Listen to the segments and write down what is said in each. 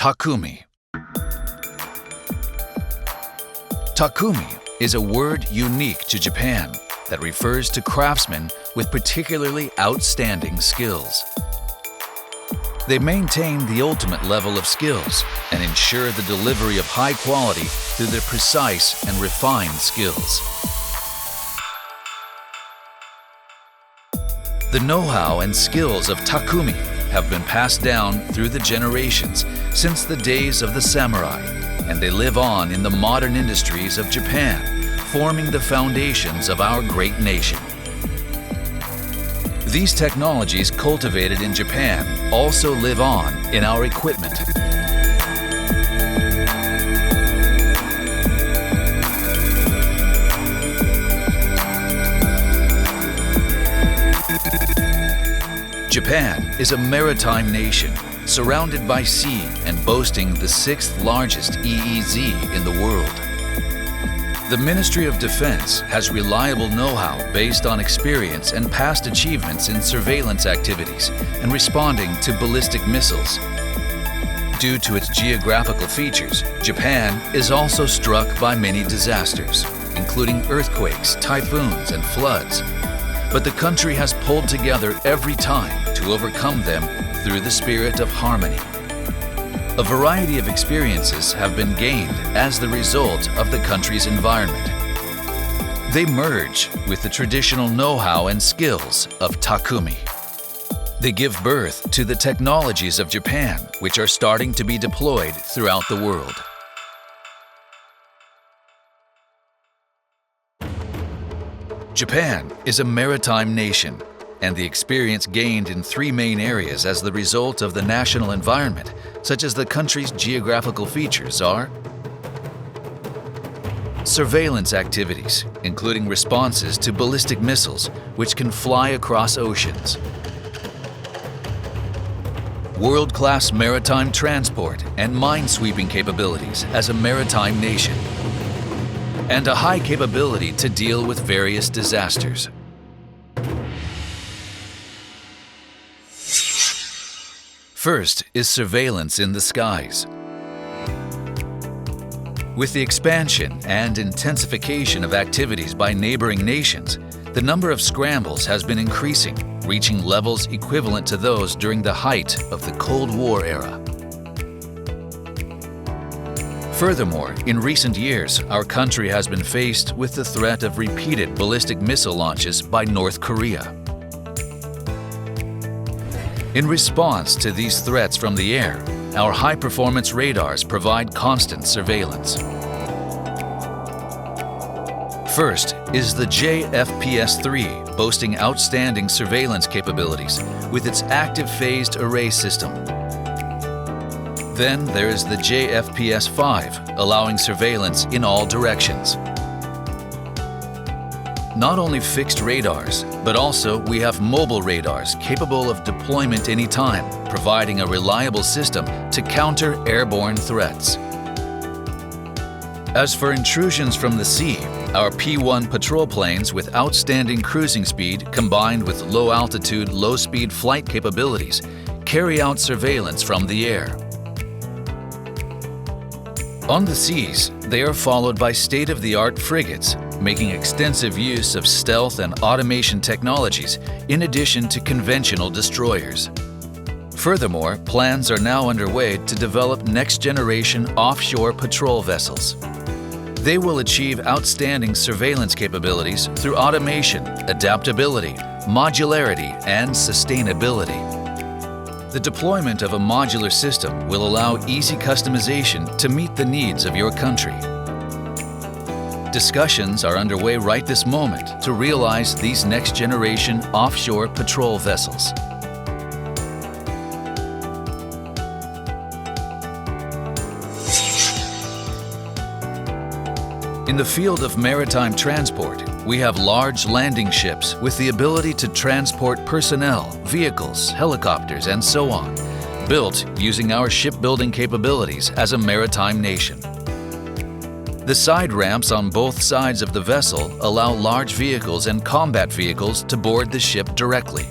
TAKUMI. TAKUMI is a word unique to Japan that refers to craftsmen with particularly outstanding skills. They maintain the ultimate level of skills and ensure the delivery of high quality through their precise and refined skills. The know-how and skills of TAKUMI have been passed down through the generations since the days of the samurai, and they live on in the modern industries of Japan, forming the foundations of our great nation. These technologies cultivated in Japan also live on in our equipment. Japan is a maritime nation, surrounded by sea and boasting the 6th largest EEZ in the world. The Ministry of Defense has reliable know-how based on experience and past achievements in surveillance activities and responding to ballistic missiles. Due to its geographical features, Japan is also struck by many disasters, including earthquakes, typhoons, and floods. But the country has pulled together every time to overcome them through the spirit of harmony. A variety of experiences have been gained as the result of the country's environment. They merge with the traditional know-how and skills of TAKUMI. They give birth to the technologies of Japan, which are starting to be deployed throughout the world. Japan is a maritime nation, and the experience gained in 3 main areas as the result of the national environment, such as the country's geographical features, are surveillance activities, including responses to ballistic missiles, which can fly across oceans, world-class maritime transport and mine-sweeping capabilities as a maritime nation, and a high capability to deal with various disasters. First is surveillance in the skies. With the expansion and intensification of activities by neighboring nations, the number of scrambles has been increasing, reaching levels equivalent to those during the height of the Cold War era. Furthermore, in recent years, our country has been faced with the threat of repeated ballistic missile launches by North Korea. In response to these threats from the air, our high-performance radars provide constant surveillance. First is the JFPS-3, boasting outstanding surveillance capabilities with its active phased array system. Then there is the JFPS-5, allowing surveillance in all directions. Not only fixed radars, but also we have mobile radars capable of deployment anytime, providing a reliable system to counter airborne threats. As for intrusions from the sea, our P-1 patrol planes with outstanding cruising speed combined with low-altitude, low-speed flight capabilities carry out surveillance from the air. On the seas, they are followed by state-of-the-art frigates, making extensive use of stealth and automation technologies in addition to conventional destroyers. Furthermore, plans are now underway to develop next-generation offshore patrol vessels. They will achieve outstanding surveillance capabilities through automation, adaptability, modularity, and sustainability. The deployment of a modular system will allow easy customization to meet the needs of your country. Discussions are underway right this moment to realize these next-generation offshore patrol vessels. In the field of maritime transport, we have large landing ships with the ability to transport personnel, vehicles, helicopters, and so on, built using our shipbuilding capabilities as a maritime nation. The side ramps on both sides of the vessel allow large vehicles and combat vehicles to board the ship directly.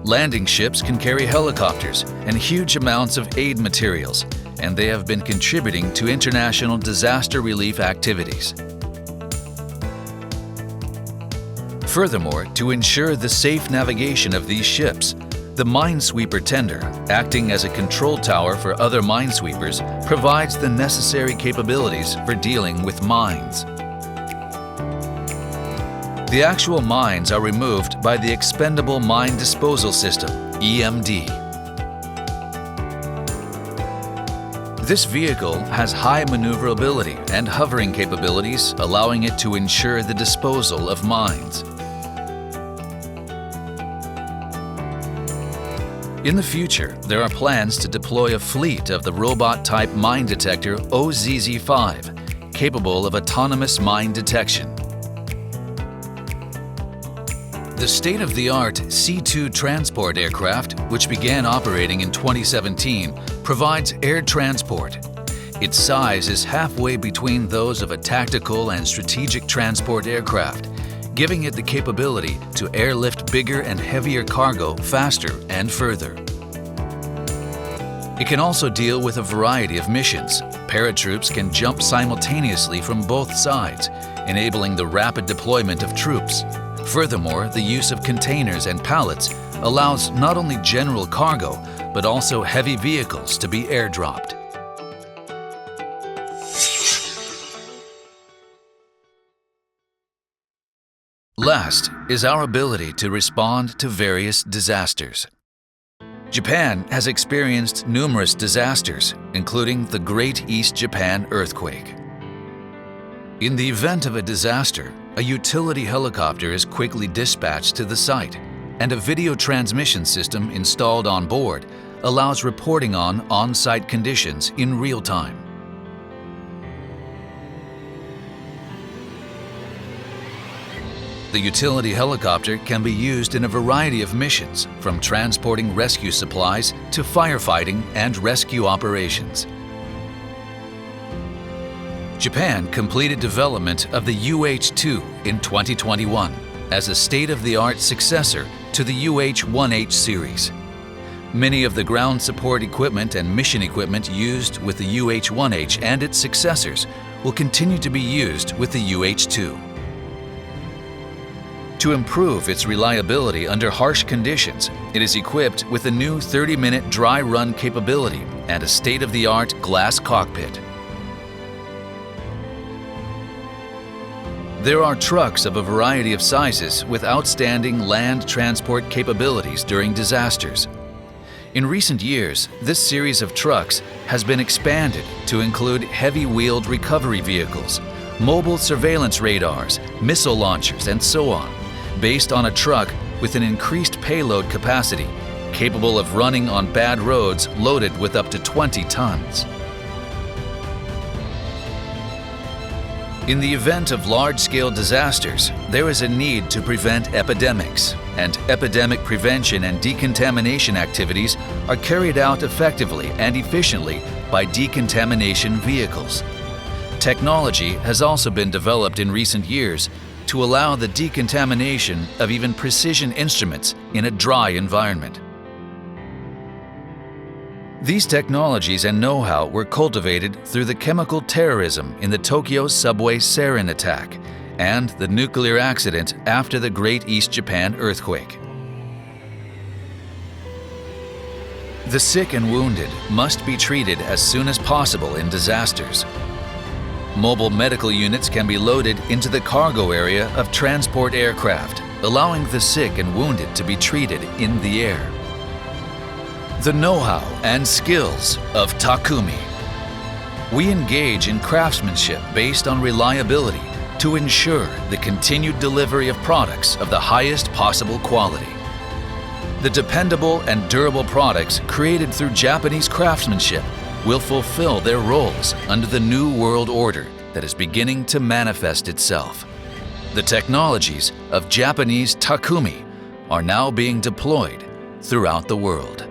Landing ships can carry helicopters and huge amounts of aid materials, and they have been contributing to international disaster relief activities. Furthermore, to ensure the safe navigation of these ships, the minesweeper tender, acting as a control tower for other minesweepers, provides the necessary capabilities for dealing with mines. The actual mines are removed by the Expendable Mine Disposal System, EMD. This vehicle has high maneuverability and hovering capabilities, allowing it to ensure the disposal of mines. In the future, there are plans to deploy a fleet of the robot-type mine detector OZZ-5, capable of autonomous mine detection. The state-of-the-art C-2 transport aircraft, which began operating in 2017, provides air transport. Its size is halfway between those of a tactical and strategic transport aircraft, giving it the capability to airlift bigger and heavier cargo faster and further. It can also deal with a variety of missions. Paratroops can jump simultaneously from both sides, enabling the rapid deployment of troops. Furthermore, the use of containers and pallets allows not only general cargo, but also heavy vehicles to be airdropped. Last is our ability to respond to various disasters. Japan has experienced numerous disasters, including the Great East Japan earthquake. In the event of a disaster, a utility helicopter is quickly dispatched to the site, and a video transmission system installed on board allows reporting on on-site conditions in real time. The utility helicopter can be used in a variety of missions, from transporting rescue supplies to firefighting and rescue operations. Japan completed development of the UH-2 in 2021 as a state-of-the-art successor to the UH-1H series. Many of the ground support equipment and mission equipment used with the UH-1H and its successors will continue to be used with the UH-2. To improve its reliability under harsh conditions, it is equipped with a new 30-minute dry run capability and a state-of-the-art glass cockpit. There are trucks of a variety of sizes with outstanding land transport capabilities during disasters. In recent years, this series of trucks has been expanded to include heavy-wheeled recovery vehicles, mobile surveillance radars, missile launchers, and so on, based on a truck with an increased payload capacity, capable of running on bad roads loaded with up to 20 tons. In the event of large-scale disasters, there is a need to prevent epidemics, and epidemic prevention and decontamination activities are carried out effectively and efficiently by decontamination vehicles. Technology has also been developed in recent years to allow the decontamination of even precision instruments in a dry environment. These technologies and know-how were cultivated through the chemical terrorism in the Tokyo subway sarin attack and the nuclear accident after the Great East Japan earthquake. The sick and wounded must be treated as soon as possible in disasters. Mobile medical units can be loaded into the cargo area of transport aircraft, allowing the sick and wounded to be treated in the air. The know-how and skills of Takumi. We engage in craftsmanship based on reliability to ensure the continued delivery of products of the highest possible quality. The dependable and durable products created through Japanese craftsmanship will fulfill their roles under the new world order that is beginning to manifest itself. The technologies of Japanese Takumi are now being deployed throughout the world.